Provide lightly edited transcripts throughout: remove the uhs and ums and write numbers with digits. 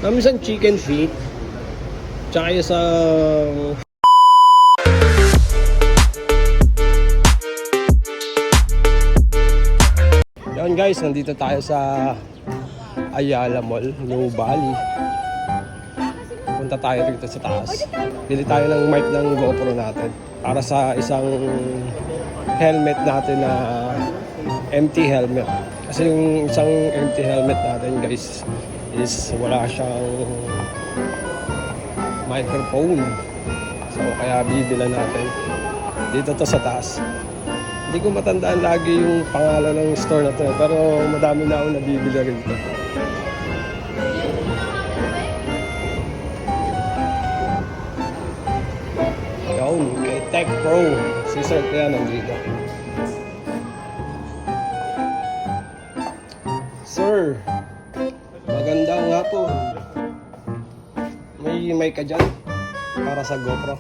Namin isang chicken feet. Tsaka isang... Yan guys, nandito tayo sa Ayala Mall, New Bali. Punta tayo dito sa taas. Bili tayo ng mic ng GoPro natin para sa isang helmet natin na empty helmet. Kasi yung isang empty helmet natin guys is wala siyang microphone. So kaya bibilan natin. Dito to sa taas. Hindi ko matandaan lagi yung pangalan ng store na to, pero madami na akong nabibili rito. Yun, kay Tech Pro. Si Sir kaya nandito. Sir, maganda nga po. May mic ka dyan para sa GoPro.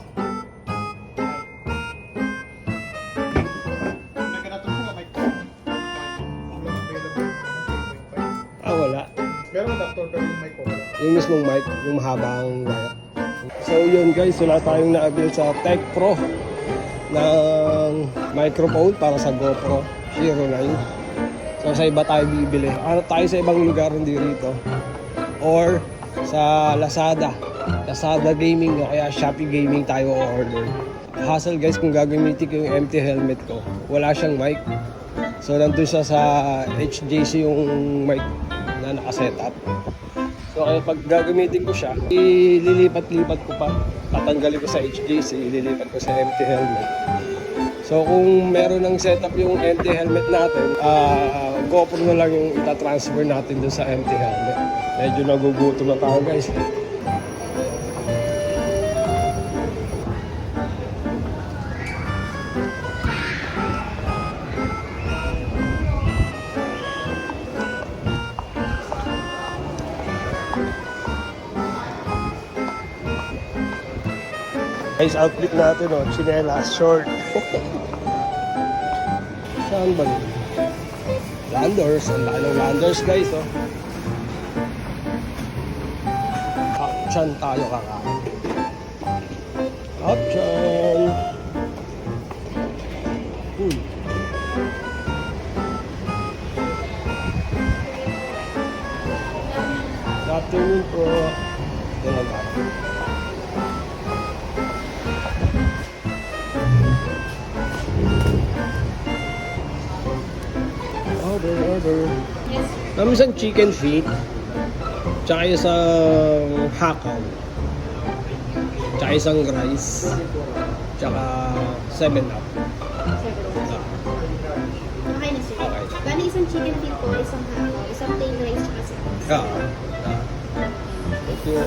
Wala. Pero adapter pero yung mic ko wala. Yung mismong mic, yung mahabang wire. So yun guys, wala tayong na-avail sa Tech Pro ng microphone para sa GoPro Hero 9. So sa iba tayo bibili. Ano tayo sa ibang lugar hindi rito. Or sa Lazada. Lazada Gaming o kaya Shopee Gaming tayo order. Hassle guys kung gagamitin ko yung empty helmet ko. Wala siyang mic. So nandun siya sa HJC yung mic na nakasetup. So kaya pag gagamitin ko siya, ililipat-lipat ko pa. Tatanggalin ko sa HJC, ililipat ko sa empty helmet. So kung meron ng setup yung empty helmet natin, GoPro na lang yung itatransfer natin dun sa empty helmet. Medyo nagugutom na tayo guys. Guys, outfit natin o, chinelas, short. Saan ba yun? Landers, ang laki ng Landers guys o. Hapchan tayo kakain. Hapchan! Good afternoon po. Ito lang tayo. Order. Namin isang chicken feet, tsaka isang hakaw, tsaka isang rice, tsaka 7-up. Okay na sir. Okay. Bali isang chicken feet po, isang hakaw, isang plain rice, tsaka isang rice. Thank you.